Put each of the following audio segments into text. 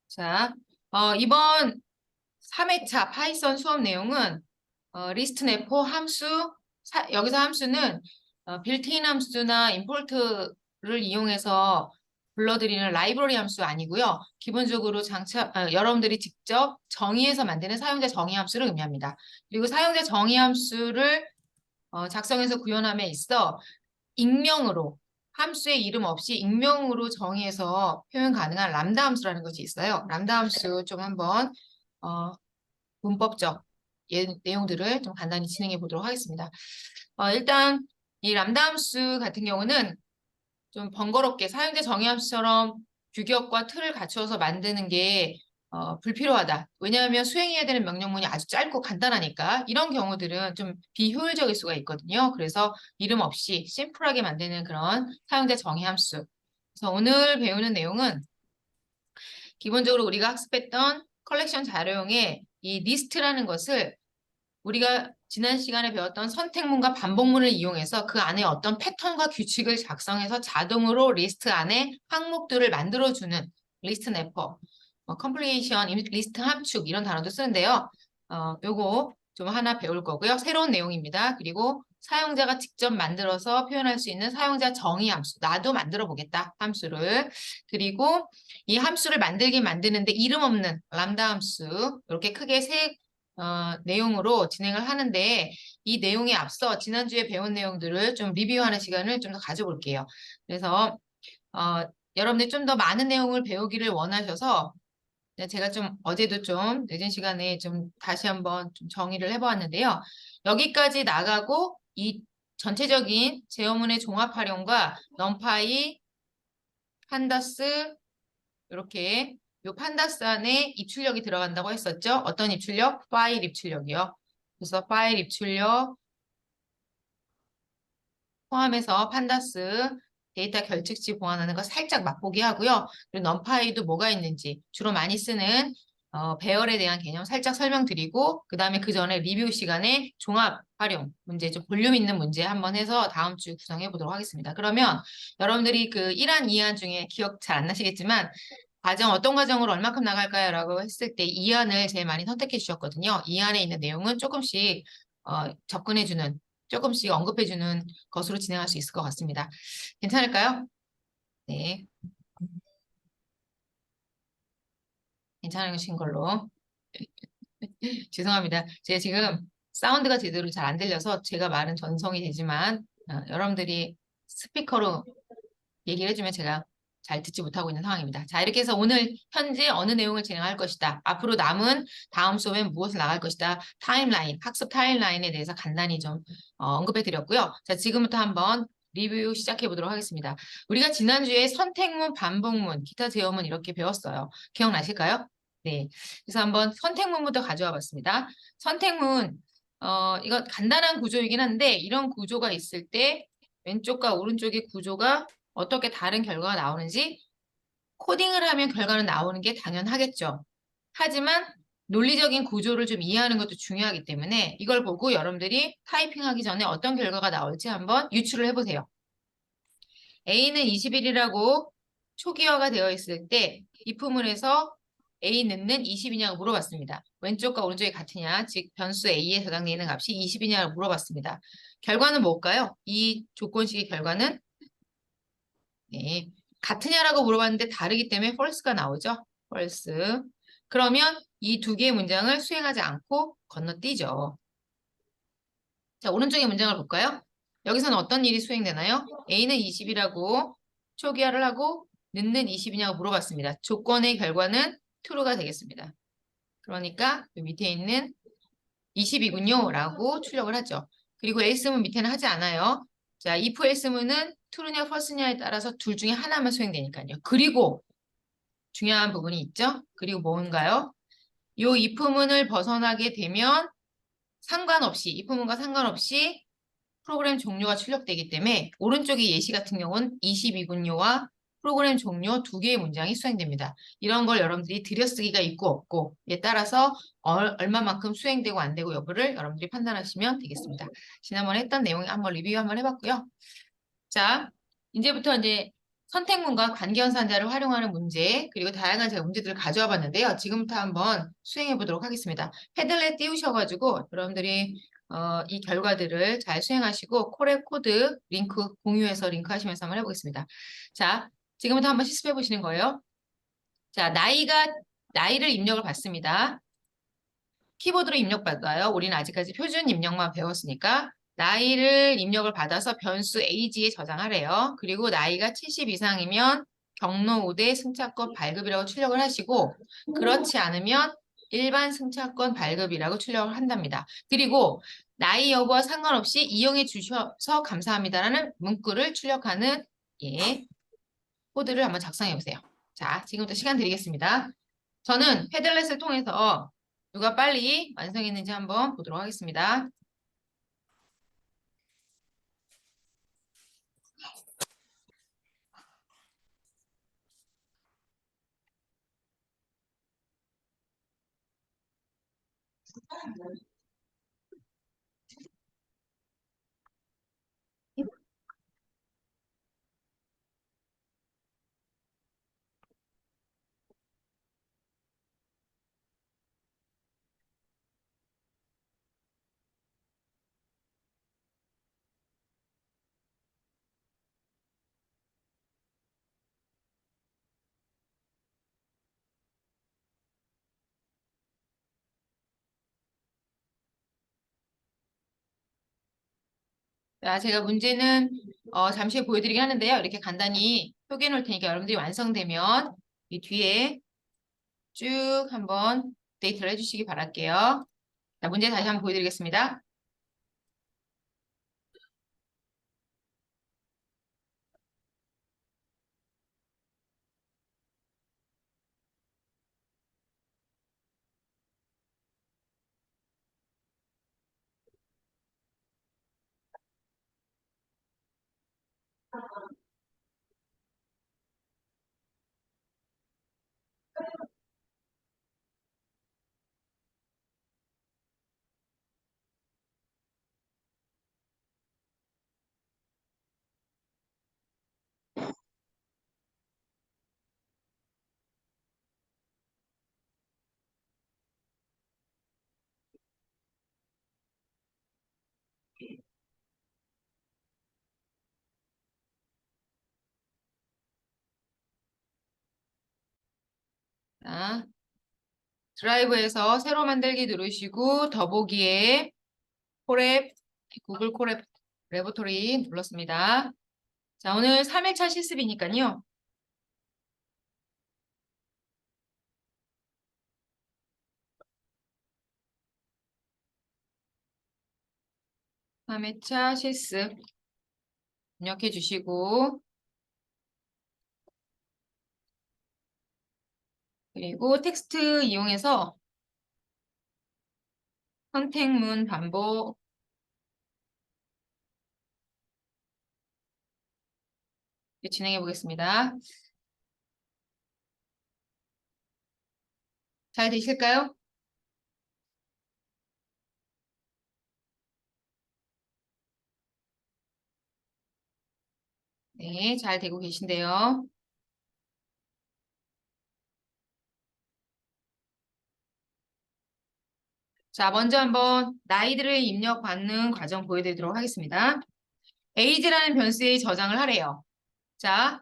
자, 이번 3회차 파이썬 수업 내용은 리스트 내포 함수, 여기서 함수는 빌트인 함수나 임포트를 이용해서 불러들이는 라이브러리 함수 아니고요. 기본적으로 여러분들이 직접 정의해서 만드는 사용자 정의 함수를 의미합니다. 그리고 사용자 정의 함수를 작성해서 구현함에 있어 익명으로 함수의 이름 없이 익명으로 정의해서 표현 가능한 람다 함수라는 것이 있어요. 람다 함수 좀 한번 문법적 내용들을 좀 간단히 진행해 보도록 하겠습니다. 일단 이 람다 함수 같은 경우는 좀 번거롭게 사용자 정의 함수처럼 규격과 틀을 갖추어서 만드는 게 불필요하다. 왜냐하면 수행해야 되는 명령문이 아주 짧고 간단하니까 이런 경우들은 좀 비효율적일 수가 있거든요. 그래서 이름 없이 심플하게 만드는 그런 사용자 정의 함수. 그래서 오늘 배우는 내용은 기본적으로 우리가 학습했던 컬렉션 자료용의 이 리스트라는 것을 우리가 지난 시간에 배웠던 선택문과 반복문을 이용해서 그 안에 어떤 패턴과 규칙을 작성해서 자동으로 리스트 안에 항목들을 만들어주는 리스트 래퍼, 컴플레이션, 리스트 함축 이런 단어도 쓰는데요. 요거 좀 하나 배울 거고요. 새로운 내용입니다. 그리고 사용자가 직접 만들어서 표현할 수 있는 사용자 정의 함수, 나도 만들어 보겠다 함수를, 그리고 이 함수를 만드는데 이름 없는 람다 함수, 이렇게 크게 세 내용으로 진행을 하는데 이 내용에 앞서 지난주에 배운 내용들을 좀 리뷰하는 시간을 좀 더 가져볼게요. 그래서 여러분들 좀 더 많은 내용을 배우기를 원하셔서 제가 좀 어제도 좀 늦은 시간에 좀 다시 한번 좀 정의를 해보았는데요. 여기까지 나가고 이 전체적인 제어문의 종합 활용과 넘파이, 판다스 이렇게 요 판다스 안에 입출력이 들어간다고 했었죠. 어떤 입출력? 파일 입출력이요. 그래서 파일 입출력 포함해서 판다스 데이터 결측지 보완하는 거 살짝 맛보기 하고요. 그리고 넘파이도 뭐가 있는지 주로 많이 쓰는 배열에 대한 개념 살짝 설명드리고 그 다음에 그 전에 리뷰 시간에 종합 활용 문제, 좀 볼륨 있는 문제 한번 해서 다음 주 구성해 보도록 하겠습니다. 그러면 여러분들이 그 1안, 2안 중에 기억 잘 안 나시겠지만 어떤 과정으로 얼마큼 나갈까요? 라고 했을 때 2안을 제일 많이 선택해 주셨거든요. 2안에 있는 내용은 조금씩 접근해주는, 조금씩 언급해주는 것으로 진행할 수 있을 것 같습니다. 괜찮을까요? 네. 괜찮으신 걸로. 죄송합니다. 제가 지금 사운드가 제대로 잘 안 들려서 제가 말은 전송이 되지만 여러분들이 스피커로 얘기를 해주면 제가 잘 듣지 못하고 있는 상황입니다. 자, 이렇게 해서 오늘 현재 어느 내용을 진행할 것이다. 앞으로 남은 다음 수업엔 무엇을 나갈 것이다. 타임라인, 학습 타임라인에 대해서 간단히 좀 언급해 드렸고요. 자, 지금부터 한번 리뷰 시작해 보도록 하겠습니다. 우리가 지난주에 선택문, 반복문, 기타 제어문 이렇게 배웠어요. 기억나실까요? 네. 그래서 한번 선택문부터 가져와 봤습니다. 선택문, 이거 간단한 구조이긴 한데 이런 구조가 있을 때 왼쪽과 오른쪽의 구조가 어떻게 다른 결과가 나오는지 코딩을 하면 결과는 나오는 게 당연하겠죠. 하지만 논리적인 구조를 좀 이해하는 것도 중요하기 때문에 이걸 보고 여러분들이 타이핑하기 전에 어떤 결과가 나올지 한번 유추를 해보세요. A는 21이라고 초기화가 되어 있을 때 if문에서 A는 20이냐고 물어봤습니다. 왼쪽과 오른쪽이 같으냐, 즉 변수 A에 저장되어 있는 값이 20이냐고 물어봤습니다. 결과는 뭘까요? 이 조건식의 결과는 네, 같으냐라고 물어봤는데 다르기 때문에 false가 나오죠. false. 그러면 이 두 개의 문장을 수행하지 않고 건너뛰죠. 자, 오른쪽의 문장을 볼까요? 여기서는 어떤 일이 수행되나요? A는 20이라고 초기화를 하고 는는 20이냐고 물어봤습니다. 조건의 결과는 true가 되겠습니다. 그러니까 그 밑에 있는 20이군요 라고 출력을 하죠. 그리고 else문 밑에는 하지 않아요. 자, if else문은 true냐 false냐에 따라서 둘 중에 하나만 수행되니까요. 그리고 중요한 부분이 있죠. 그리고 뭔가요? 이 if문을 벗어나게 되면 상관없이 if문과 상관없이 프로그램 종료가 출력되기 때문에 오른쪽의 예시 같은 경우는 22군요와 프로그램 종료 두 개의 문장이 수행됩니다. 이런 걸 여러분들이 들여쓰기가 있고 없고 에 따라서 얼마만큼 수행되고 안 되고 여부를 여러분들이 판단하시면 되겠습니다. 지난번에 했던 내용 한번 리뷰 한번 해봤고요. 자, 이제부터 이제 선택문과 관계연산자를 활용하는 문제, 그리고 다양한 제가 문제들을 가져와 봤는데요. 지금부터 한번 수행해 보도록 하겠습니다. 패들렛 띄우셔가지고 여러분들이 이 결과들을 잘 수행하시고 콜의 코드 링크 공유해서 링크 하시면서 한번 해보겠습니다. 자, 지금부터 한번 실습해 보시는 거예요. 자, 나이를 입력을 받습니다. 키보드로 입력받아요. 우리는 아직까지 표준 입력만 배웠으니까 나이를 입력을 받아서 변수 age에 저장하래요. 그리고 나이가 70 이상이면 경로 우대 승차권 발급이라고 출력을 하시고 그렇지 않으면 일반 승차권 발급이라고 출력을 한답니다. 그리고 나이 여부와 상관없이 이용해 주셔서 감사합니다라는 문구를 출력하는 코드를 한번 작성해 보세요. 자, 지금부터 시간 드리겠습니다. 저는 패들렛을 통해서 누가 빨리 완성했는지 한번 보도록 하겠습니다. 자, 제가 문제는 잠시 후에 보여드리긴 하는데요. 이렇게 간단히 표기해 놓을 테니까 여러분들이 완성되면 이 뒤에 쭉 한번 데이트를 해주시기 바랄게요. 자, 문제 다시 한번 보여드리겠습니다. 자, 드라이브에서 새로 만들기 누르시고 더보기에 콜앱, 구글 콜앱 레포토리 눌렀습니다. 자, 오늘 3일차 실습이니까요. 3회차 실습 입력해 주시고 그리고 텍스트 이용해서 선택문 반복 진행해 보겠습니다. 잘 되실까요? 네, 잘 되고 계신데요. 자, 먼저 한번 나이들을 입력받는 과정 보여드리도록 하겠습니다. age라는 변수에 저장을 하래요. 자,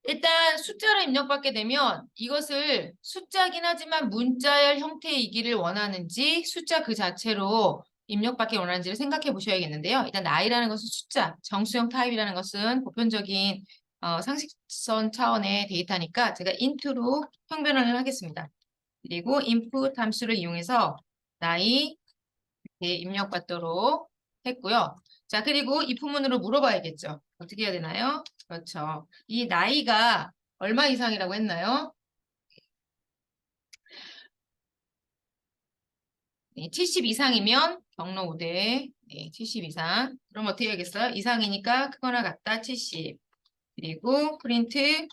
일단 숫자를 입력받게 되면 이것을 숫자긴 하지만 문자열 형태이기를 원하는지 숫자 그 자체로 입력받기 원하는지를 생각해 보셔야겠는데요. 일단 나이라는 것은 숫자, 정수형 타입이라는 것은 보편적인 상식선 차원의 데이터니까 제가 int로 형변을 하겠습니다. 그리고 input 함수를 이용해서 나이 입력받도록 했고요. 자, 그리고 이 부문으로 물어봐야겠죠. 어떻게 해야 되나요? 그렇죠. 이 나이가 얼마 이상이라고 했나요? 네, 70 이상이면 경로 5대, 네, 70 이상. 그럼 어떻게 해야겠어요? 이상이니까 크거나 같다 70. 그리고 프린트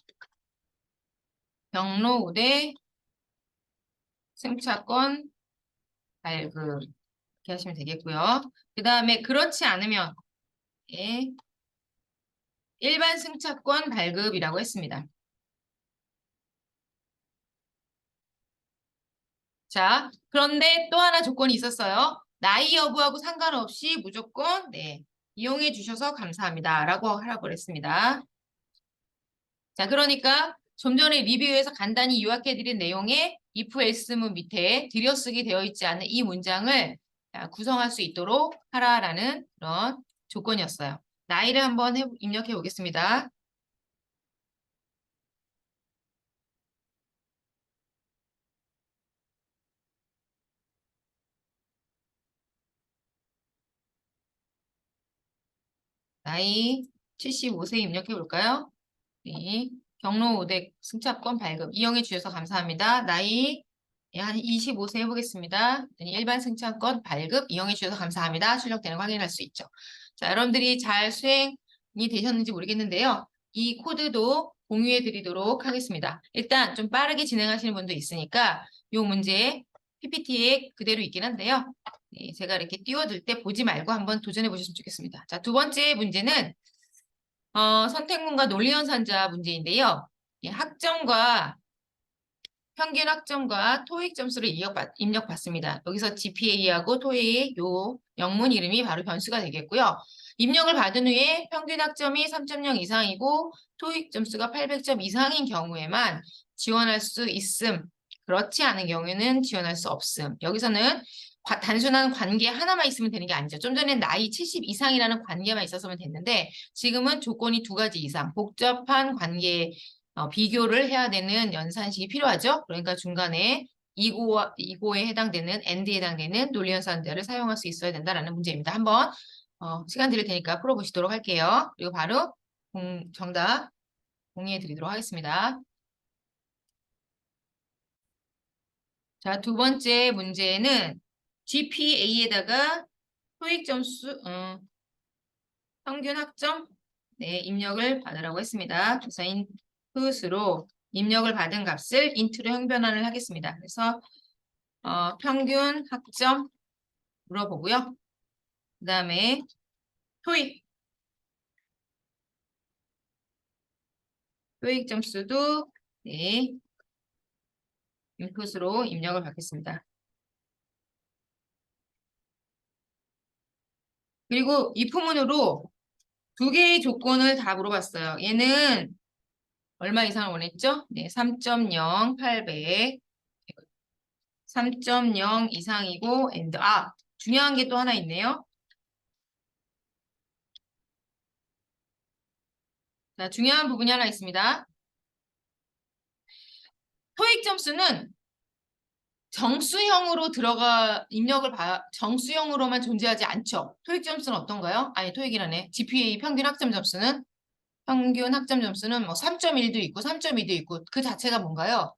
경로 5대 승차권 발급 이렇게 하시면 되겠고요. 그 다음에 그렇지 않으면 예, 일반 승차권 발급이라고 했습니다. 자, 그런데 또 하나 조건이 있었어요. 나이 여부하고 상관없이 무조건 네, 이용해 주셔서 감사합니다. 라고 하라고 그랬습니다. 자, 그러니까 좀 전에 리뷰에서 간단히 요약해드린 내용에 if else문 밑에 들여쓰기 되어 있지 않은 이 문장을 구성할 수 있도록 하라라는 그런 조건이었어요. 나이를 한번 입력해 보겠습니다. 나이 75세 입력해 볼까요? 네. 경로 5대 승차권 발급 이용해 주셔서 감사합니다. 나이 한 25세 해보겠습니다. 일반 승차권 발급 이용해 주셔서 감사합니다. 출력되는 거 확인할 수 있죠. 자, 여러분들이 잘 수행이 되셨는지 모르겠는데요. 이 코드도 공유해 드리도록 하겠습니다. 일단 좀 빠르게 진행하시는 분도 있으니까 이 문제 PPT에 그대로 있긴 한데요. 네, 제가 이렇게 띄워둘 때 보지 말고 한번 도전해 보셨으면 좋겠습니다. 자, 두 번째 문제는 선택문과 논리연산자 문제인데요. 예, 학점과 평균 학점과 토익 점수를 입력받습니다. 여기서 GPA하고 토익 요 영문 이름이 바로 변수가 되겠고요. 입력을 받은 후에 평균 학점이 3.0 이상이고 토익 점수가 800점 이상인 경우에만 지원할 수 있음. 그렇지 않은 경우에는 지원할 수 없음. 여기서는 단순한 관계 하나만 있으면 되는 게 아니죠. 좀 전에 나이 70 이상이라는 관계만 있었으면 됐는데 지금은 조건이 두 가지 이상 복잡한 관계 비교를 해야 되는 연산식이 필요하죠. 그러니까 중간에 이고에 해당되는 and에 해당되는 논리연산자를 사용할 수 있어야 된다라는 문제입니다. 한번 시간 드릴 테니까 풀어보시도록 할게요. 그리고 바로 정답 공유해 드리도록 하겠습니다. 자, 두 번째 문제는 GPA에다가 토익 점수, 평균 학점 네, 입력을 받으라고 했습니다. 그래서 input으로 입력을 받은 값을 int로 형변환을 하겠습니다. 그래서 평균 학점 물어보고요. 그 다음에 토익, 토익 점수도 네, input으로 입력을 받겠습니다. 그리고 이 부문으로 두 개의 조건을 다 물어봤어요. 얘는 얼마 이상을 원했죠? 네, 3.0, 800, 3.0 이상이고 and 중요한 게 또 하나 있네요. 자, 중요한 부분이 하나 있습니다. 토익 점수는 정수형으로 정수형으로만 존재하지 않죠. 토익 점수는 어떤가요? 아니, 토익이라네. GPA 평균 학점 점수는 뭐 3.1도 있고 3.2도 있고 그 자체가 뭔가요?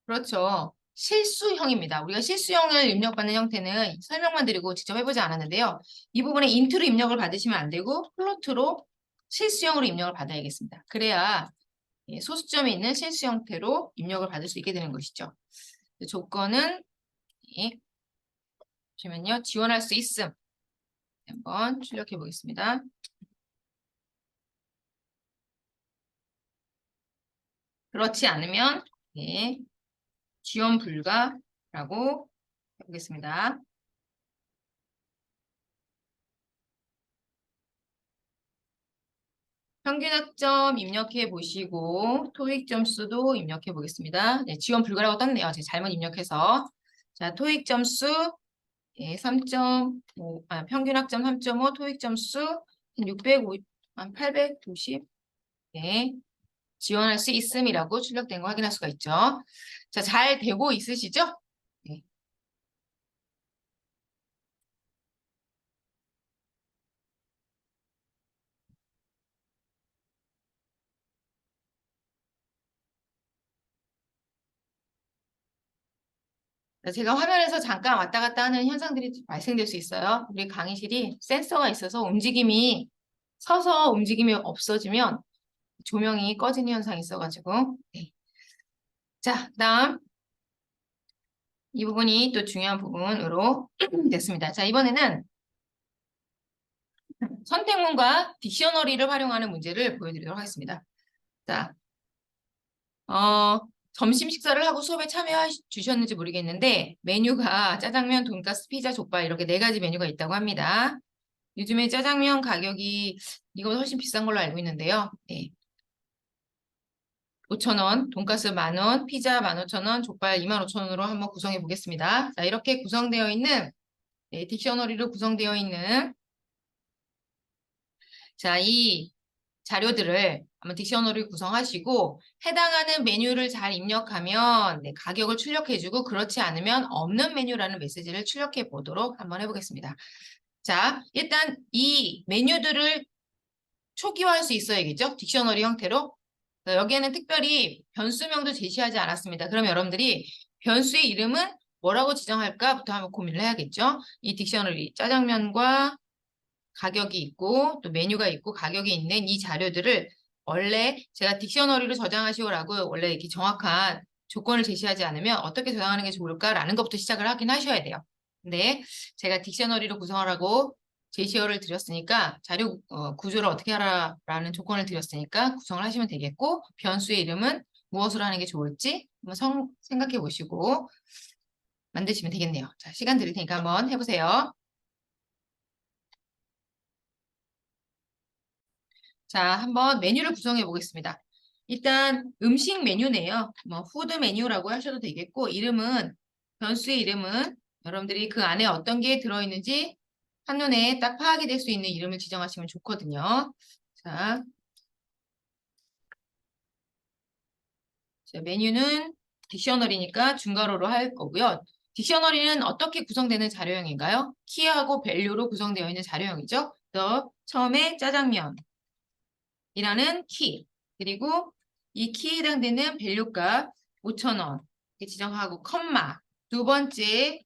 그렇죠. 실수형입니다. 우리가 실수형을 입력받는 형태는 설명만 드리고 직접 해보지 않았는데요. 이 부분에 인트로 입력을 받으시면 안 되고 플로트로 실수형으로 입력을 받아야겠습니다. 그래야 소수점이 있는 실수 형태로 입력을 받을 수 있게 되는 것이죠. 조건은 보시면요. 지원할 수 있음. 한번 출력해 보겠습니다. 그렇지 않으면 지원 불가라고 해보겠습니다. 평균 학점 입력해 보시고 토익 점수도 입력해 보겠습니다. 네, 지원 불가라고 떴네요. 제가 잘못 입력해서. 자, 토익 점수 3.5, 평균 학점 3.5, 토익 점수 605, 890, 네, 지원할 수 있음이라고 출력된 거 확인할 수가 있죠. 자, 잘 되고 있으시죠? 네. 제가 화면에서 잠깐 왔다 갔다 하는 현상들이 발생될 수 있어요. 우리 강의실이 센서가 있어서 움직임이 서서 움직임이 없어지면 조명이 꺼지는 현상이 있어가지고 네. 자, 다음 이 부분이 또 중요한 부분으로 됐습니다. 자, 이번에는 선택문과 딕셔너리를 활용하는 문제를 보여드리도록 하겠습니다. 자, 점심 식사를 하고 수업에 참여해 주셨는지 모르겠는데 메뉴가 짜장면, 돈가스, 피자, 족발 이렇게 네 가지 메뉴가 있다고 합니다. 요즘에 짜장면 가격이 이거보다 훨씬 비싼 걸로 알고 있는데요. 네. 5,000원, 돈가스 10,000원, 피자 15,000원, 족발 25,000원으로 한번 구성해 보겠습니다. 자, 이렇게 구성되어 있는 네, 딕셔너리로 구성되어 있는 자, 이 자료들을 한번 딕셔너리 구성하시고 해당하는 메뉴를 잘 입력하면 네, 가격을 출력해주고 그렇지 않으면 없는 메뉴라는 메시지를 출력해 보도록 한번 해보겠습니다. 자, 일단 이 메뉴들을 초기화할 수 있어야겠죠? 딕셔너리 형태로. 자, 여기에는 특별히 변수명도 제시하지 않았습니다. 그럼 여러분들이 변수의 이름은 뭐라고 지정할까부터 한번 고민을 해야겠죠? 이 딕셔너리 짜장면과 가격이 있고 또 메뉴가 있고 가격이 있는 이 자료들을 원래 제가 딕셔너리로 저장하시오라고 원래 이렇게 정확한 조건을 제시하지 않으면 어떻게 저장하는 게 좋을까라는 것부터 시작을 하긴 하셔야 돼요. 근데 제가 딕셔너리로 구성하라고 제시어를 드렸으니까 자료 구조를 어떻게 하라라는 조건을 드렸으니까 구성을 하시면 되겠고 변수의 이름은 무엇으로 하는 게 좋을지 한번 생각해 보시고 만드시면 되겠네요. 자, 시간 드릴 테니까 한번 해보세요. 자, 한번 메뉴를 구성해 보겠습니다. 일단 음식 메뉴네요. 뭐 푸드 메뉴라고 하셔도 되겠고 이름은 변수의 이름은 여러분들이 그 안에 어떤 게 들어있는지 한눈에 딱 파악이 될 수 있는 이름을 지정하시면 좋거든요. 자, 메뉴는 딕셔너리니까 중괄호로 할 거고요. 딕셔너리는 어떻게 구성되는 자료형인가요? 키하고 밸류로 구성되어 있는 자료형이죠. 그래서 처음에 짜장면 이라는 키, 그리고 이 키에 해당되는 밸류값 5,000원 이렇게 지정하고 컴마, 두 번째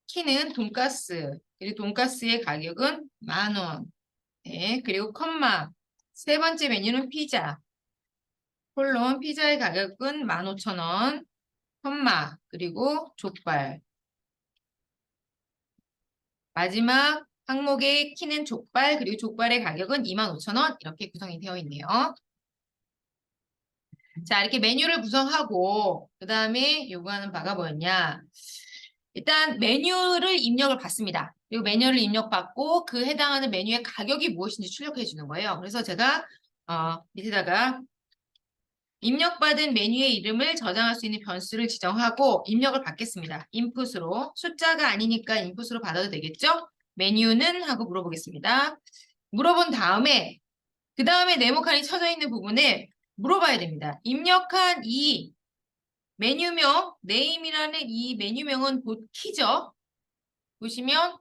키는 돈가스, 그리고 돈가스의 가격은 10,000원, 네, 그리고 컴마, 세 번째 메뉴는 피자, 콜론 피자의 가격은 15,000원, 컴마, 그리고 족발. 마지막 항목의 키는 족발, 그리고 족발의 가격은 25,000원 이렇게 구성이 되어 있네요. 자, 이렇게 메뉴를 구성하고 그 다음에 요구하는 바가 뭐였냐? 일단 메뉴를 입력을 받습니다. 그리고 메뉴를 입력받고 그 해당하는 메뉴의 가격이 무엇인지 출력해 주는 거예요. 그래서 제가 밑에다가 입력받은 메뉴의 이름을 저장할 수 있는 변수를 지정하고 입력을 받겠습니다. 인풋으로. 숫자가 아니니까 인풋으로 받아도 되겠죠? 메뉴는 하고 물어보겠습니다. 물어본 다음에 그 다음에 네모칸이 쳐져 있는 부분을 물어봐야 됩니다. 입력한 이 메뉴명, 네임이라는 이 메뉴명은 곧 키죠. 보시면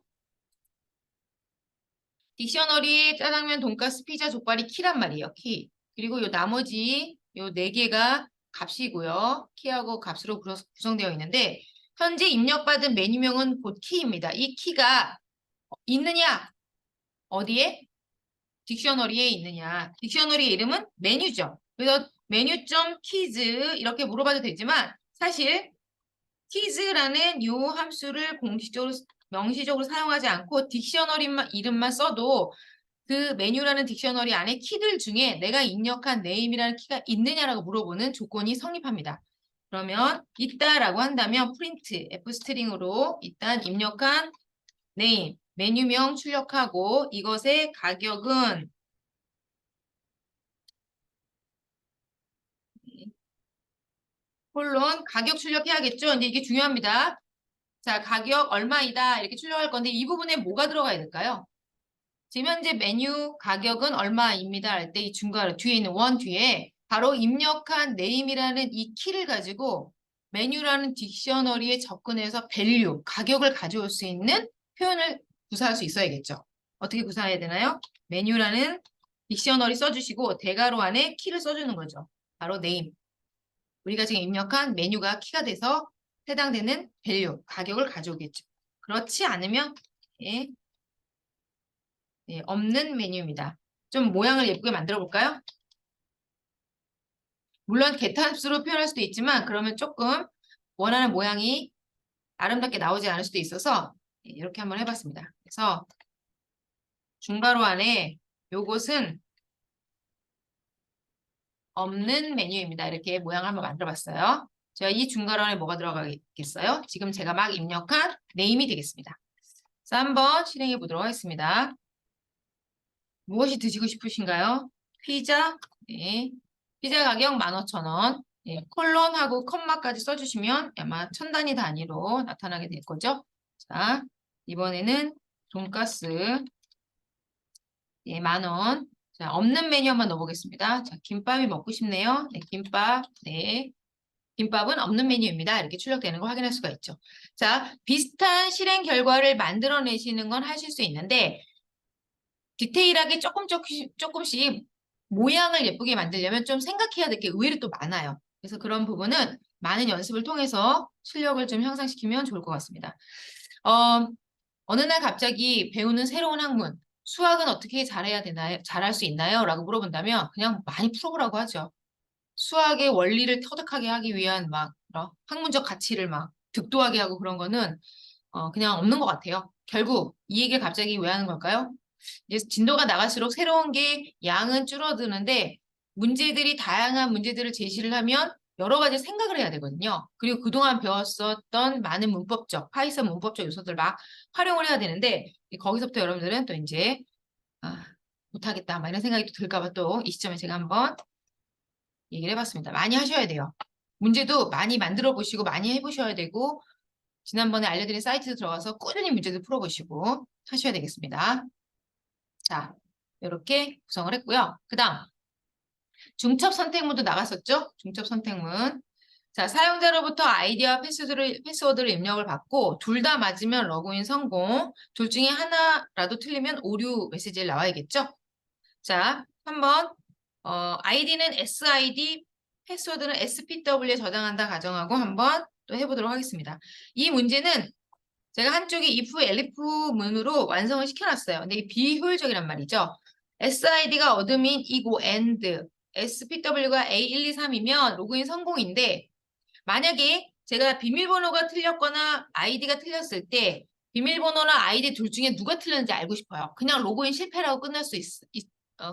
딕셔너리에 짜장면, 돈가스, 피자, 족발이 키란 말이에요. 키. 그리고 요 나머지 요 네 개가 값이고요. 키하고 값으로 구성되어 있는데 현재 입력받은 메뉴명은 곧 키입니다. 이 키가 있느냐? 어디에? 딕셔너리에 있느냐? 딕셔너리의 이름은 메뉴죠. 그래서 메뉴점 키즈 이렇게 물어봐도 되지만 사실 키즈라는 이 함수를 공식적으로 명시적으로 사용하지 않고 딕셔너리 이름만 써도 그 메뉴라는 딕셔너리 안에 키들 중에 내가 입력한 네임이라는 키가 있느냐라고 물어보는 조건이 성립합니다. 그러면 있다라고 한다면 프린트 F스트링으로 일단 입력한 네임 메뉴명 출력하고 이것의 가격은 콜론 가격 출력해야겠죠. 근데 이게 중요합니다. 자, 가격 얼마이다 이렇게 출력할 건데 이 부분에 뭐가 들어가야 될까요? 지금 현재 메뉴 가격은 얼마입니다 할 때 이 중괄호 뒤에 있는 원 뒤에 바로 입력한 네임이라는 이 키를 가지고 메뉴라는 딕셔너리에 접근해서 밸류, 가격을 가져올 수 있는 표현을 구사할 수 있어야겠죠. 어떻게 구사해야 되나요? 메뉴라는 딕셔너리 써주시고 대괄호 안에 키를 써주는 거죠. 바로 네임. 우리가 지금 입력한 메뉴가 키가 돼서 해당되는 밸류, 가격을 가져오겠죠. 그렇지 않으면 예, 없는 메뉴입니다. 좀 모양을 예쁘게 만들어 볼까요? 물론 개탄수로 표현할 수도 있지만 그러면 조금 원하는 모양이 아름답게 나오지 않을 수도 있어서 이렇게 한번 해봤습니다. 그래서 중괄호 안에 요것은 없는 메뉴입니다. 이렇게 모양을 한번 만들어 봤어요. 제가 이 중괄호 안에 뭐가 들어가겠어요? 지금 제가 막 입력한 네임이 되겠습니다. 그래서 한번 실행해 보도록 하겠습니다. 무엇이 드시고 싶으신가요? 피자, 네. 피자 가격 15,000원. 네. 콜론하고 컴마까지 써주시면 아마 천 단위 단위로 나타나게 될 거죠. 자, 이번에는 돈가스, 예, 10,000원. 자, 없는 메뉴 한번 넣어보겠습니다. 자, 김밥이 먹고 싶네요. 네, 김밥, 네. 김밥은 없는 메뉴입니다. 이렇게 출력되는 걸 확인할 수가 있죠. 자, 비슷한 실행 결과를 만들어내시는 건 하실 수 있는데, 디테일하게 조금씩 모양을 예쁘게 만들려면 좀 생각해야 될 게 의외로 또 많아요. 그래서 그런 부분은 많은 연습을 통해서 실력을 좀 향상시키면 좋을 것 같습니다. 어느 날 갑자기 배우는 새로운 학문, 수학은 어떻게 잘해야 되나요? 잘할 수 있나요? 라고 물어본다면 그냥 많이 풀어보라고 하죠. 수학의 원리를 터득하게 하기 위한 막 학문적 가치를 막 득도하게 하고 그런 거는 그냥 없는 것 같아요. 결국 이 얘기를 갑자기 왜 하는 걸까요? 이제 진도가 나갈수록 새로운 게 양은 줄어드는데 문제들이 다양한 문제들을 제시를 하면 여러 가지 생각을 해야 되거든요. 그리고 그동안 배웠었던 많은 문법적, 파이썬 문법적 요소들 막 활용을 해야 되는데 거기서부터 여러분들은 또 이제 못하겠다 막 이런 생각이 또 들까 봐 또 이 시점에 제가 한번 얘기를 해봤습니다. 많이 하셔야 돼요. 문제도 많이 만들어 보시고 많이 해보셔야 되고 지난번에 알려드린 사이트에 들어가서 꾸준히 문제들 풀어보시고 하셔야 되겠습니다. 자, 이렇게 구성을 했고요. 그 다음 중첩 선택문도 나갔었죠? 중첩 선택문. 자, 사용자로부터 아이디와 패스워드를 입력을 받고 둘 다 맞으면 로그인 성공, 둘 중에 하나라도 틀리면 오류 메시지를 나와야겠죠? 자, 한번 아이디는 SID, 패스워드는 SPW에 저장한다 가정하고 한번 또 해보도록 하겠습니다. 이 문제는 제가 한쪽에 if, elif 문으로 완성을 시켜놨어요. 근데 이게 비효율적이란 말이죠. SID가 어드민 이고 and, SPW가 A123이면 로그인 성공인데 만약에 제가 비밀번호가 틀렸거나 아이디가 틀렸을 때 비밀번호나 아이디 둘 중에 누가 틀렸는지 알고 싶어요. 그냥 로그인 실패라고 끝날 수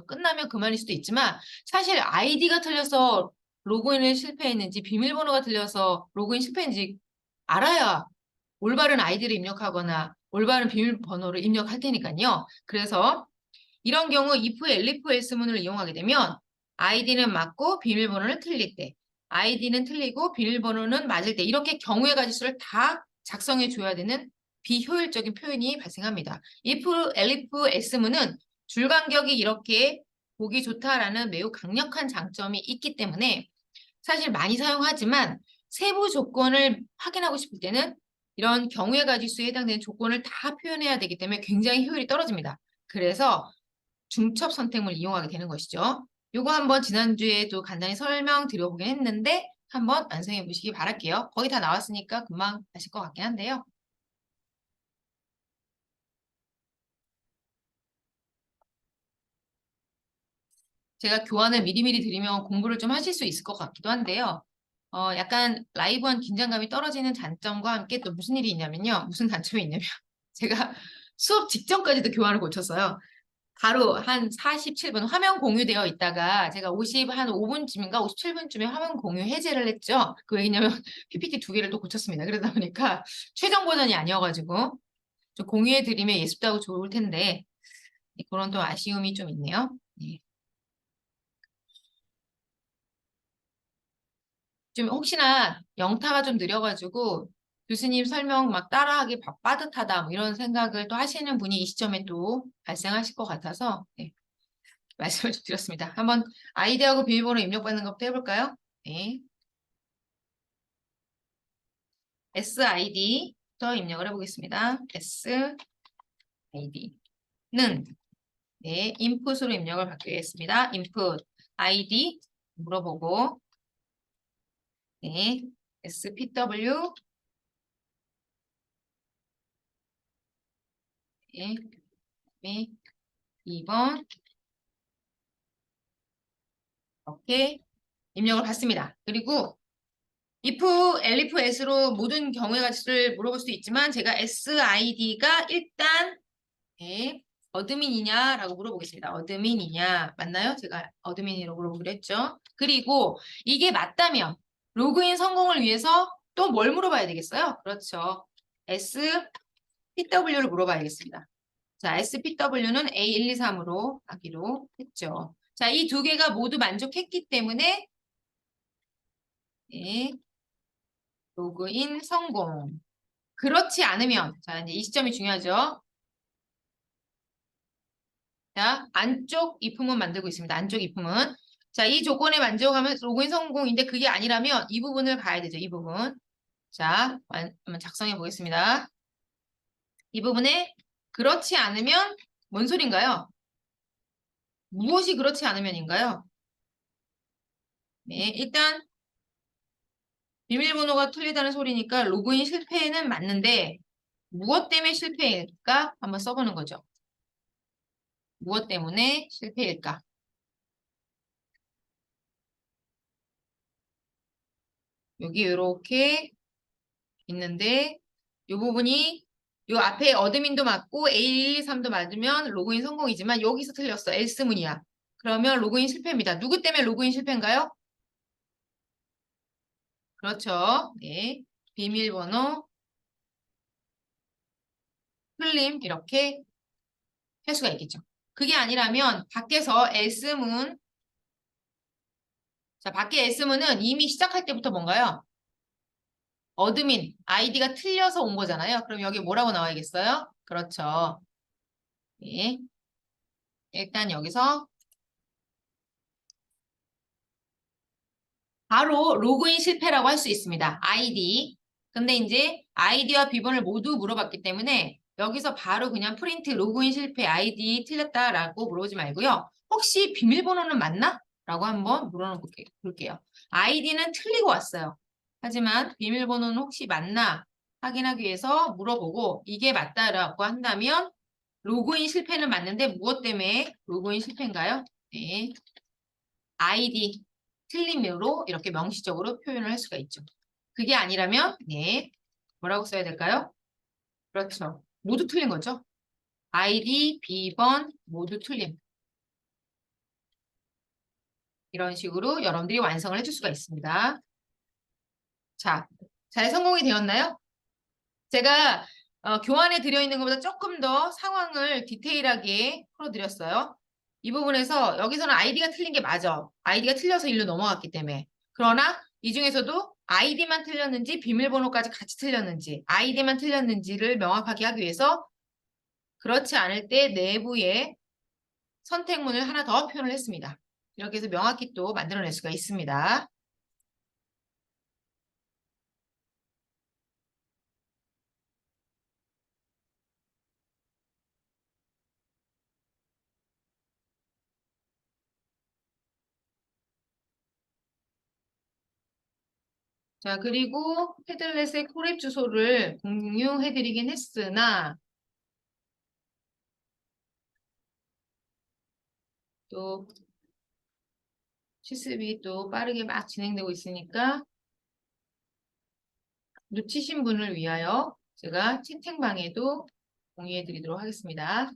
끝나면 그만일 수도 있지만 사실 아이디가 틀려서 로그인을 실패했는지 비밀번호가 틀려서 로그인 실패했는지 알아야 올바른 아이디를 입력하거나 올바른 비밀번호를 입력할 테니까요. 그래서 이런 경우 if, elif, else문을 이용하게 되면 아이디는 맞고 비밀번호는 틀릴 때 아이디는 틀리고 비밀번호는 맞을 때 이렇게 경우의 가지수를 다 작성해 줘야 되는 비효율적인 표현이 발생합니다. if, elif, else문은 줄 간격이 이렇게 보기 좋다라는 매우 강력한 장점이 있기 때문에 사실 많이 사용하지만 세부 조건을 확인하고 싶을 때는 이런 경우의 가지수에 해당되는 조건을 다 표현해야 되기 때문에 굉장히 효율이 떨어집니다. 그래서 중첩 선택을 이용하게 되는 것이죠. 이거 한번 지난주에도 간단히 설명드려보긴 했는데 한번 완성해 보시기 바랄게요. 거의 다 나왔으니까 금방 하실 것 같긴 한데요. 제가 교환을 미리미리 드리면 공부를 좀 하실 수 있을 것 같기도 한데요. 약간 라이브한 긴장감이 떨어지는 단점과 함께 또 무슨 일이 있냐면요. 무슨 단점이 있냐면 제가 수업 직전까지도 교환을 고쳤어요. 바로 한 47분 화면 공유되어 있다가 제가 한 5분쯤인가 57분쯤에 화면 공유 해제를 했죠. 그 왜냐면 PPT 두 개를 또 고쳤습니다. 그러다 보니까 최종 버전이 아니어가지고 좀 공유해 드리면 예습도 하고 좋을 텐데 그런 또 아쉬움이 좀 있네요. 네. 좀 혹시나 영타가 좀 느려가지고 교수님 설명 막 따라하기 빠듯하다 뭐 이런 생각을 또 하시는 분이 이 시점에 또 발생하실 것 같아서 네, 말씀을 좀 드렸습니다. 한번 아이디하고 비밀번호 입력받는 것부터 해볼까요? 네. SID부터 입력을 해보겠습니다. SID는 네, 인풋으로 입력을 받겠습니다. 인풋 ID 물어보고 네, SPW 네, 네, 2번 이렇게 입력을 받습니다. 그리고 if, elif, s로 모든 경우의 가치를 물어볼 수 있지만 제가 SID가 일단 네, 어드민이냐라고 물어보겠습니다. 어드민이냐 맞나요? 제가 어드민이라고 물어보기로 했죠. 그리고 이게 맞다면 로그인 성공을 위해서 또 뭘 물어봐야 되겠어요? 그렇죠. SPW를 물어봐야겠습니다. 자, SPW는 A123으로 하기로 했죠. 자, 이 두 개가 모두 만족했기 때문에 네, 로그인 성공. 그렇지 않으면 자, 이제 이 시점이 중요하죠. 자, 안쪽 입후문 만들고 있습니다. 안쪽 입후문. 자, 이 조건에 만족하면 로그인 성공인데 그게 아니라면 이 부분을 봐야 되죠. 이 부분. 자, 한번 작성해 보겠습니다. 이 부분에 그렇지 않으면 뭔 소린가요? 무엇이 그렇지 않으면인가요? 네, 일단 비밀번호가 틀리다는 소리니까 로그인 실패는 맞는데 무엇 때문에 실패일까? 한번 써보는 거죠. 무엇 때문에 실패일까? 여기 이렇게 있는데 이 부분이 요 앞에 어드민도 맞고 A123도 맞으면 로그인 성공이지만 여기서 틀렸어. 엘스문이야. 그러면 로그인 실패입니다. 누구 때문에 로그인 실패인가요? 그렇죠. 네. 비밀번호 틀림 이렇게 할 수가 있겠죠. 그게 아니라면 밖에서 엘스문 자, 밖에 엘스문은 이미 시작할 때부터 뭔가요? 어드민 아이디가 틀려서 온 거잖아요. 그럼 여기 뭐라고 나와야겠어요? 그렇죠. 네. 일단 여기서 바로 로그인 실패라고 할 수 있습니다. 아이디. 근데 이제 아이디와 비번을 모두 물어봤기 때문에 여기서 바로 그냥 프린트 로그인 실패 아이디 틀렸다라고 물어보지 말고요. 혹시 비밀번호는 맞나? 라고 한번 물어볼게요. 아이디는 틀리고 왔어요. 하지만 비밀번호는 혹시 맞나? 확인하기 위해서 물어보고 이게 맞다라고 한다면 로그인 실패는 맞는데 무엇 때문에 로그인 실패인가요? 네. 아이디 틀림으로 이렇게 명시적으로 표현을 할 수가 있죠. 그게 아니라면 네 뭐라고 써야 될까요? 그렇죠. 모두 틀린 거죠. 아이디, 비번 모두 틀림. 이런 식으로 여러분들이 완성을 해줄 수가 있습니다. 자, 잘 성공이 되었나요? 제가 교환에 들어있는 것보다 조금 더 상황을 디테일하게 풀어드렸어요. 이 부분에서 여기서는 아이디가 틀린 게 맞아. 아이디가 틀려서 일로 넘어갔기 때문에. 그러나 이 중에서도 아이디만 틀렸는지 비밀번호까지 같이 틀렸는지 아이디만 틀렸는지를 명확하게 하기 위해서 그렇지 않을 때 내부에 선택문을 하나 더 표현을 했습니다. 이렇게 해서 명확히 또 만들어낼 수가 있습니다. 자, 그리고 패들렛의 코랩 주소를 공유해드리긴 했으나 또 실습이 또 빠르게 막 진행되고 있으니까 놓치신 분을 위하여 제가 채팅방에도 공유해 드리도록 하겠습니다.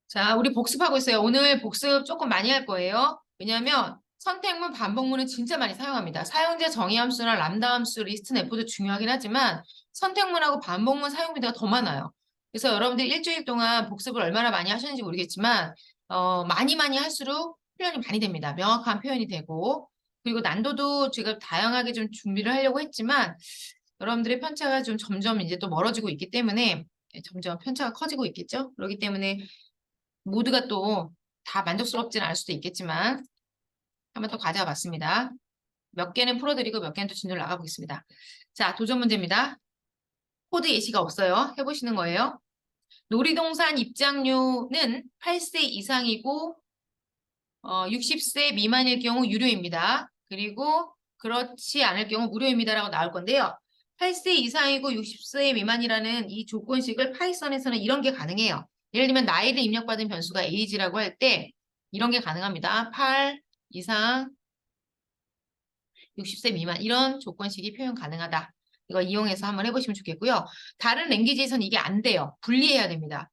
자, 우리 복습하고 있어요. 오늘 복습 조금 많이 할 거예요. 왜냐하면 선택문, 반복문은 진짜 많이 사용합니다. 사용자 정의 함수나 람다 함수, 리스트 내포도 중요하긴 하지만 선택문하고 반복문 사용 빈도가 더 많아요. 그래서 여러분들이 일주일 동안 복습을 얼마나 많이 하셨는지 모르겠지만 많이 할수록 표현이 많이 됩니다. 명확한 표현이 되고 그리고 난도도 제가 다양하게 좀 준비를 하려고 했지만 여러분들의 편차가 좀 점점 이제 또 멀어지고 있기 때문에 점점 편차가 커지고 있겠죠. 그렇기 때문에 모두가 또 다 만족스럽지는 않을 수도 있겠지만 한번 또 가져와 봤습니다. 몇 개는 풀어드리고 몇 개는 또 진도를 나가보겠습니다. 자, 도전 문제입니다. 코드 예시가 없어요. 해보시는 거예요. 놀이동산 입장료는 8세 이상이고 60세 미만일 경우 유료입니다. 그리고 그렇지 않을 경우 무료입니다라고 나올 건데요. 8세 이상이고 60세 미만이라는 이 조건식을 파이썬에서는 이런 게 가능해요. 예를 들면 나이를 입력받은 변수가 age라고 할 때 이런 게 가능합니다. 8 이상 60세 미만 이런 조건식이 표현 가능하다. 이거 이용해서 한번 해보시면 좋겠고요. 다른 랭귀지에서는 이게 안 돼요. 분리해야 됩니다.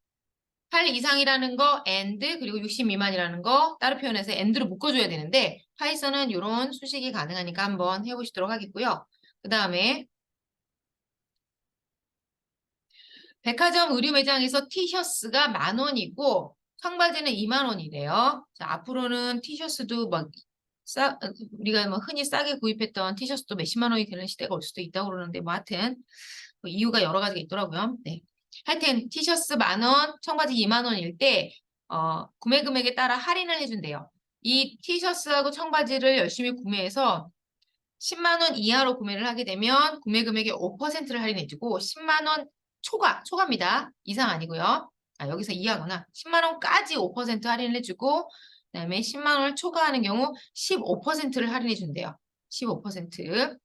8 이상이라는 거 and 그리고 60 미만이라는 거 따로 표현해서 and로 묶어줘야 되는데 파이썬은 이런 수식이 가능하니까 한번 해보시도록 하겠고요. 그 다음에 백화점 의류 매장에서 티셔츠가 10,000원이고 청바지는 20,000원이래요. 자, 앞으로는 티셔츠도 막 우리가 뭐 흔히 싸게 구입했던 티셔츠도 몇십만 원이 되는 시대가 올 수도 있다고 그러는데 뭐 하여튼 뭐 이유가 여러 가지가 있더라고요. 네. 하여튼 티셔츠 10,000원, 청바지 20,000원일 때 구매 금액에 따라 할인을 해준대요. 이 티셔츠하고 청바지를 열심히 구매해서 10만 원 이하로 구매를 하게 되면 구매 금액의 5%를 할인해주고 10만 원 초과입니다. 이상 아니고요. 아, 여기서 이하구나. 10만 원까지 5% 할인을 해주고 그다음에 10만 원을 초과하는 경우 15%를 할인해준대요. 15%.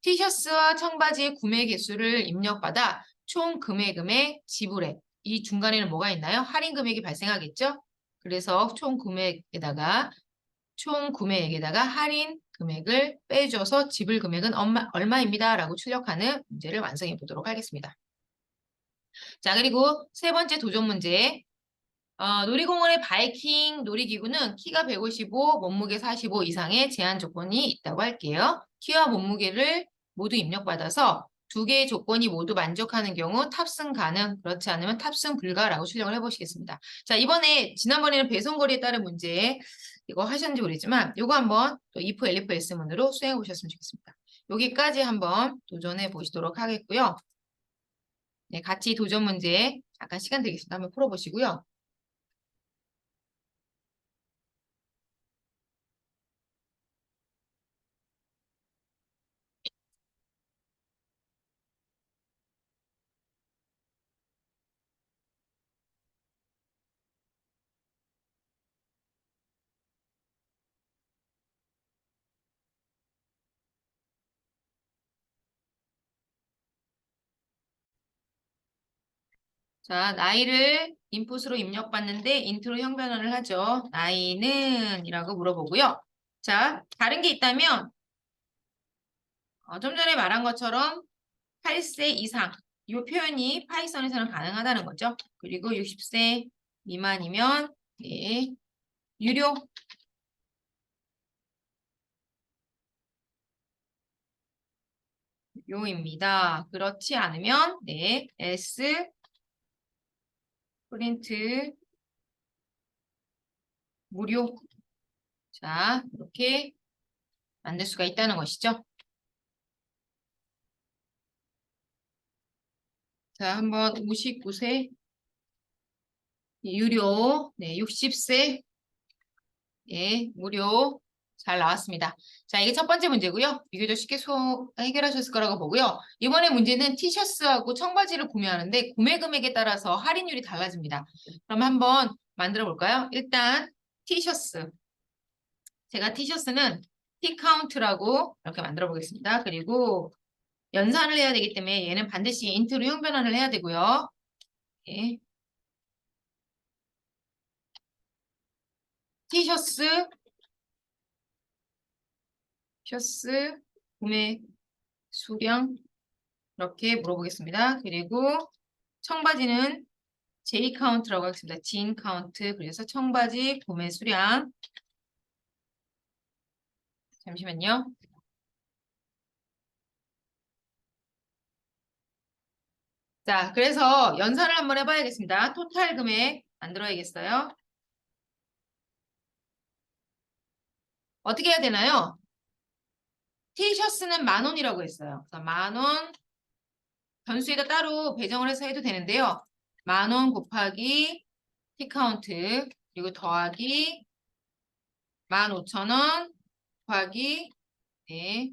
티셔츠와 청바지의 구매 개수를 입력받아 총 금액금에 지불해. 이 중간에는 뭐가 있나요? 할인 금액이 발생하겠죠? 그래서 총 구매액에다가 할인 금액을 빼줘서 지불 금액은 얼마입니다. 라고 출력하는 문제를 완성해 보도록 하겠습니다. 자, 그리고 세 번째 도전 문제. 놀이공원의 바이킹 놀이기구는 키가 155, 몸무게 45 이상의 제한 조건이 있다고 할게요. 키와 몸무게를 모두 입력받아서 두 개의 조건이 모두 만족하는 경우 탑승 가능, 그렇지 않으면 탑승 불가라고 출력을 해보시겠습니다. 자, 지난번에는 배송거리에 따른 문제 이거 하셨는지 모르겠지만 이거 한번 또 if, elif, else문으로 수행해 보셨으면 좋겠습니다. 여기까지 한번 도전해 보시도록 하겠고요. 네, 같이 도전 문제 잠깐 시간 드리겠습니다. 한번 풀어보시고요. 자, 나이를 인풋으로 입력받는데 인트로 형변화를 하죠. 나이는 이라고 물어보고요. 자, 다른 게 있다면 좀 전에 말한 것처럼 8세 이상 이 표현이 파이썬에서는 가능하다는 거죠. 그리고 60세 미만이면 네, 유료 요입니다. 그렇지 않으면 네, S 프린트 무료. 자, 이렇게 만들 수가 있다는 것이죠. 자, 한번 59세 유료, 네, 60세 예, 무료 잘 나왔습니다. 자, 이게 첫 번째 문제고요. 비교적 쉽게 해결하셨을 거라고 보고요. 이번에 문제는 티셔츠하고 청바지를 구매하는데 구매 금액에 따라서 할인율이 달라집니다. 그럼 한번 만들어 볼까요? 일단 티셔츠. 제가 티셔츠는 T카운트라고 이렇게 만들어 보겠습니다. 그리고 연산을 해야 되기 때문에 얘는 반드시 인트로 형변환을 해야 되고요. 예. 티셔츠 구매 수량 이렇게 물어보겠습니다. 그리고 청바지는 J 카운트라고 하겠습니다. 진 카운트. 그래서 청바지 구매 수량. 잠시만요. 자, 그래서 연산을 한번 해봐야겠습니다. 토탈 금액 만들어야겠어요. 어떻게 해야 되나요? 티셔츠는 10,000원이라고 했어요. 그래서 10,000원 변수에다 따로 배정을 해서 해도 되는데요. 10,000원 곱하기 T카운트 그리고 더하기 15,000원 곱하기 네,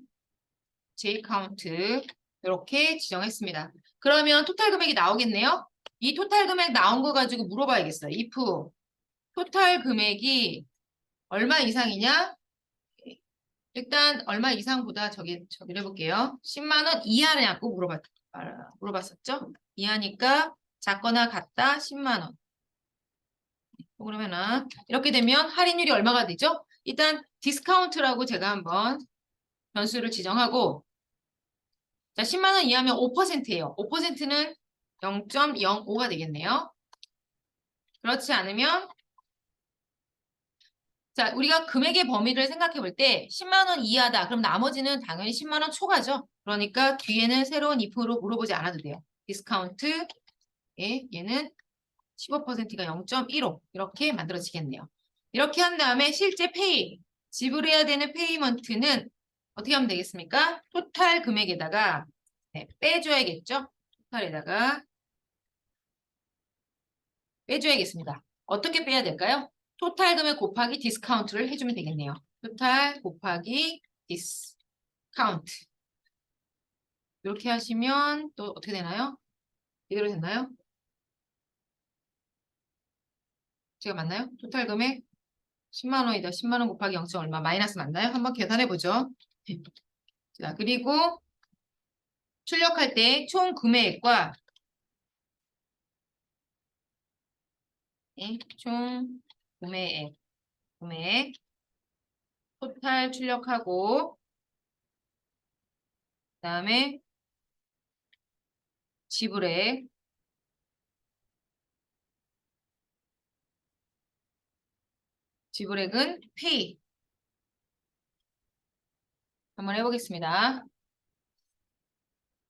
J카운트 이렇게 지정했습니다. 그러면 토탈 금액이 나오겠네요. 이 토탈 금액 나온 거 가지고 물어봐야겠어요. if 토탈 금액이 얼마 이상이냐? 일단 얼마 이상보다 저기를 해볼게요. 10만 원 이하냐고 물어봤었죠? 이하니까 작거나 같다 10만 원. 그러면은 이렇게 되면 할인율이 얼마가 되죠? 일단 디스카운트라고 제가 한번 변수를 지정하고 자, 10만 원 이하면 5%예요. 5%는 0.05가 되겠네요. 그렇지 않으면 자, 우리가 금액의 범위를 생각해 볼 때 10만 원 이하다. 그럼 나머지는 당연히 10만 원 초과죠. 그러니까 뒤에는 새로운 if로 물어보지 않아도 돼요. 디스카운트 얘는 15%가 0.15 이렇게 만들어지겠네요. 이렇게 한 다음에 실제 페이 지불해야 되는 페이먼트는 어떻게 하면 되겠습니까? 토탈 금액에다가 네, 빼줘야겠죠. 토탈에다가 빼줘야겠습니다. 어떻게 빼야 될까요? 토탈 금액 곱하기 디스카운트를 해주면 되겠네요. 토탈 곱하기 디스카운트 이렇게 하시면 또 어떻게 되나요? 이대로 됐나요? 제가 맞나요? 토탈 금액 10만 원이다. 10만 원 곱하기 0. 얼마 마이너스 맞나요? 한번 계산해 보죠. 자, 그리고 출력할 때 총 구매액과 총 구매액 토탈 출력하고 그다음에 지불액 지불액은 페이 한번 해보겠습니다.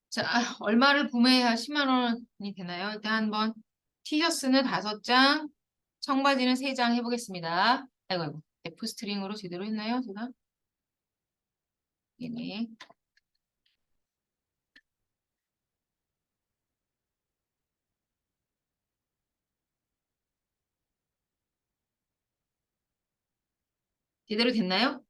자, 얼마를 구매해야 10만 원이 되나요? 일단 한번 티셔츠는 5장, 청바지는 3장 해보겠습니다. 아이고, F 스트링으로 제대로 했나요? 제가? 네네. 제대로 됐나요?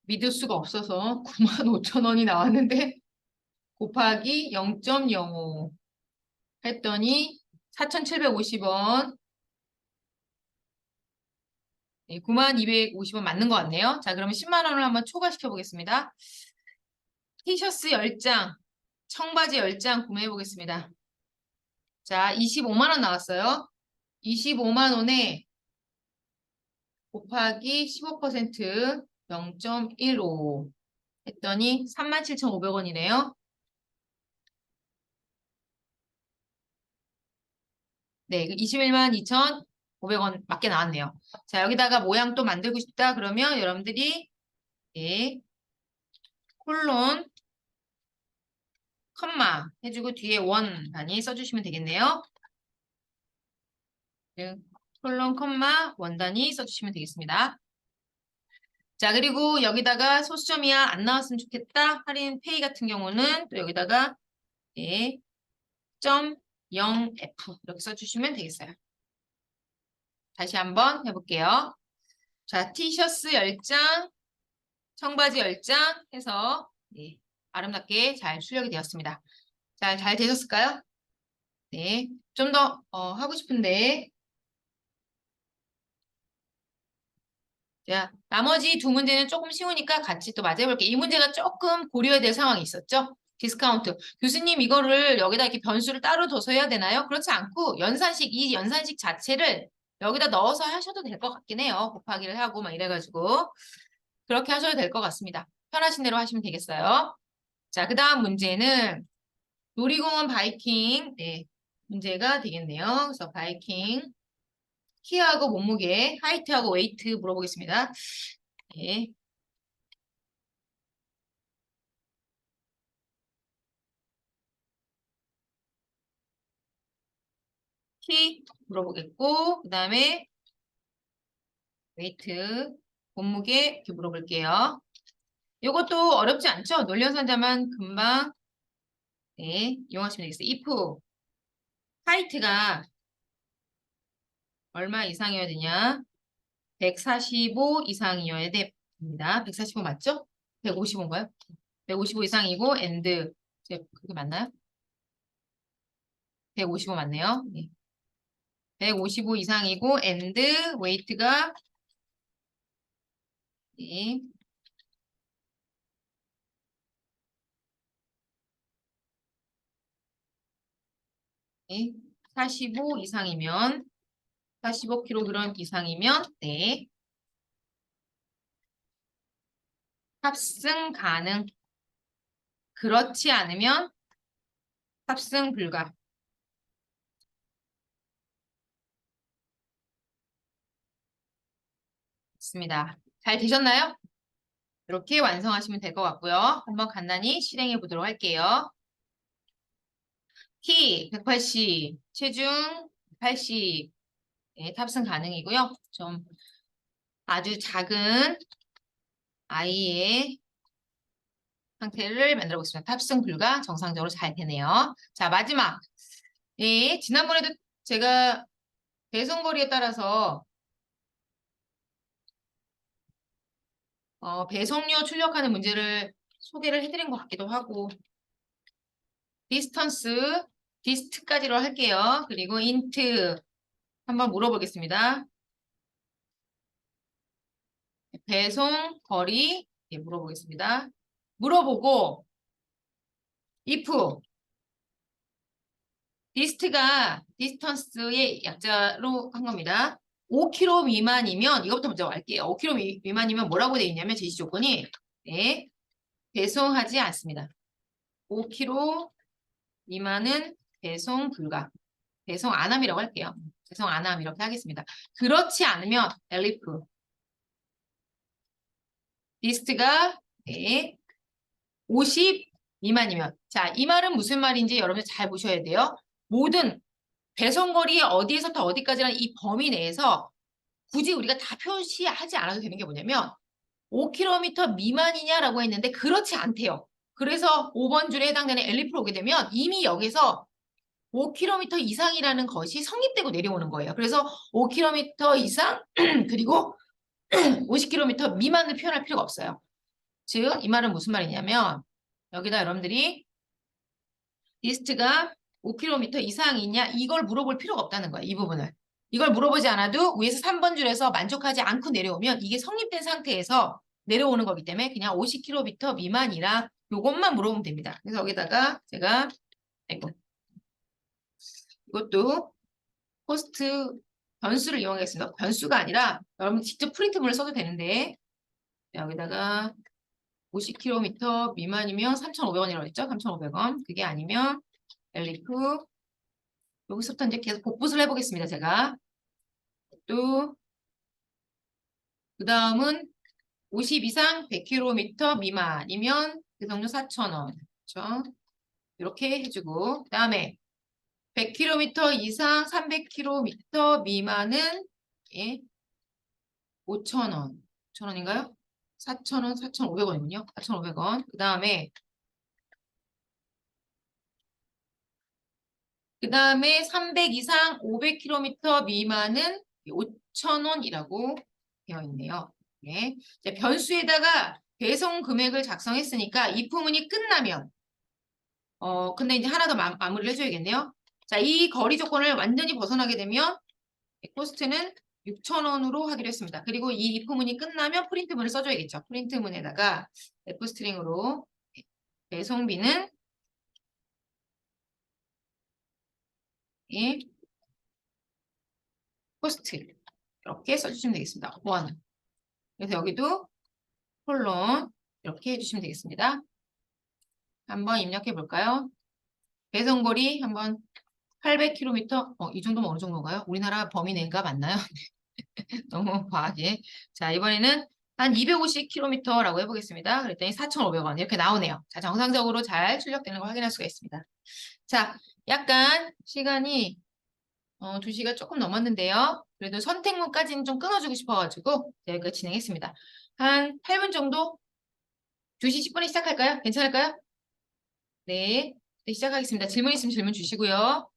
믿을 수가 없어서 95,000원이 나왔는데 곱하기 0.05 했더니 4,750원 9250원 맞는 것 같네요. 자, 그러면 10만 원을 한번 초과시켜 보겠습니다. 티셔츠 10장, 청바지 10장 구매해 보겠습니다. 자, 25만 원 나왔어요. 25만 원에 곱하기 15% 0.15 했더니 37,500원이네요. 네, 21만 2,500원 맞게 나왔네요. 자, 여기다가 모양 또 만들고 싶다 그러면 여러분들이 네, 콜론 컴마 해주고 뒤에 원 단위 써주시면 되겠네요. 네, 콜론 컴마 원 단위 써주시면 되겠습니다. 자, 그리고 여기다가 소수점이야 안 나왔으면 좋겠다. 할인 페이 같은 경우는 또 여기다가 네, 0.0F 이렇게 써주시면 되겠어요. 다시 한번 해볼게요. 자, 티셔츠 10장, 청바지 10장 해서 네, 아름답게 잘 출력이 되었습니다. 자, 잘 되셨을까요? 네, 좀 더 하고 싶은데 자, 나머지 두 문제는 조금 쉬우니까 같이 또 맞아볼게요. 이 문제가 조금 고려해야 될 상황이 있었죠? 디스카운트. 교수님 이거를 여기다 이렇게 변수를 따로 둬서 해야 되나요? 그렇지 않고 이 연산식 자체를 여기다 넣어서 하셔도 될 것 같긴 해요. 곱하기를 하고 막 이래가지고 그렇게 하셔도 될 것 같습니다. 편하신 대로 하시면 되겠어요. 자, 그 다음 문제는 놀이공원 바이킹 네, 문제가 되겠네요. 그래서 바이킹 키하고 몸무게, 하이트하고 웨이트 물어보겠습니다. 네. 키 물어보겠고 그 다음에 웨이트, 몸무게 이렇게 물어볼게요. 이것도 어렵지 않죠? 논리연산자만 금방 네, 이용하시면 되겠어요. if 하이트가 얼마 이상이어야 되냐? 145 이상이어야 됩니다. 145 맞죠? 155인가요? 155 이상이고 and 그게 맞나요? 155 맞네요. 네. 155 이상이고 and weight가 네, 45 이상이면 45kg 이상이면 네. 탑승 가능. 그렇지 않으면 탑승 불가. 있습니다. 잘 되셨나요? 이렇게 완성하시면 될 것 같고요. 한번 간단히 실행해 보도록 할게요. 키 180, 체중 80, 네, 탑승 가능이고요. 좀 아주 작은 아이의 상태를 만들어 보겠습니다. 탑승 불가 정상적으로 잘 되네요. 자, 마지막. 네, 지난번에도 제가 배송거리에 따라서 배송료 출력하는 문제를 소개를 해드린 것 같기도 하고 디스턴스, 디스트까지로 할게요. 그리고 인트 한번 물어보겠습니다. 배송 거리 물어보겠습니다. 물어보고 if 디스트가 디스턴스의 약자로 한 겁니다. 5km 미만이면 이것부터 먼저 할게요. 5km 미만이면 뭐라고 되어 있냐면 제시 조건이 네, 배송하지 않습니다. 5km 미만은 배송 불가. 배송 안함이라고 할게요. 배송 안함 이렇게 하겠습니다. 그렇지 않으면 엘리프 리스트가 네, 50 미만이면 자, 이 말은 무슨 말인지 여러분 잘 보셔야 돼요. 모든 배송거리 어디에서부터 어디까지라는 이 범위 내에서 굳이 우리가 다 표시하지 않아도 되는 게 뭐냐면 5km 미만이냐라고 했는데 그렇지 않대요. 그래서 5번 줄에 해당되는 엘리프로 오게 되면 이미 여기서 5km 이상이라는 것이 성립되고 내려오는 거예요. 그래서 5km 이상 그리고 50km 미만을 표현할 필요가 없어요. 즉, 이 말은 무슨 말이냐면 여기다 여러분들이 리스트가 5km 이상이냐 이걸 물어볼 필요가 없다는 거예요. 이 부분을. 이걸 물어보지 않아도 위에서 3번 줄에서 만족하지 않고 내려오면 이게 성립된 상태에서 내려오는 거기 때문에 그냥 50km 미만이라 요것만 물어보면 됩니다. 그래서 여기다가 제가 아이고, 이것도 포스트 변수를 이용하겠습니다. 변수가 아니라 여러분 직접 프린트문을 써도 되는데 여기다가 50km 미만이면 3,500원이라고 했죠? 3,500원. 그게 아니면 엘리프 여기서부터 이제 계속 복붙을 해보겠습니다. 제가 또 그 다음은 50 이상 100km 미만이면 배송료 4,000원. 그렇죠? 이렇게 해주고 그 다음에 100km 이상 300km 미만은 예, 5,000원. 5,000원인가요? 4,000원, 4,500원이군요. 4,500원. 그 다음에 300 이상 500km 미만은 5,000원이라고 되어 있네요. 네. 이제 변수에다가 배송 금액을 작성했으니까 이 부분이 끝나면 근데 이제 하나 더 마무리를 해줘야겠네요. 자, 이 거리 조건을 완전히 벗어나게 되면 코스트는 6,000원으로 하기로 했습니다. 그리고 이 if문이 끝나면 프린트문을 써줘야겠죠. 프린트문에다가 F스트링으로 배송비는 예, 코스트 이렇게 써주시면 되겠습니다. 1. 그래서 여기도 콜론 이렇게 해주시면 되겠습니다. 한번 입력해 볼까요? 배송거리 한번 800km, 이 정도면 어느 정도인가요? 우리나라 범위 내가 맞나요? 너무 과하게. 자, 이번에는 한 250km라고 해보겠습니다. 그랬더니 4,500원 이렇게 나오네요. 자, 정상적으로 잘 출력되는 걸 확인할 수가 있습니다. 자, 약간 시간이 2시가 조금 넘었는데요. 그래도 선택문까지는 좀 끊어주고 싶어가지고 여기까지 진행했습니다. 한 8분 정도? 2시 10분에 시작할까요? 괜찮을까요? 네, 네, 시작하겠습니다. 질문 있으면 질문 주시고요.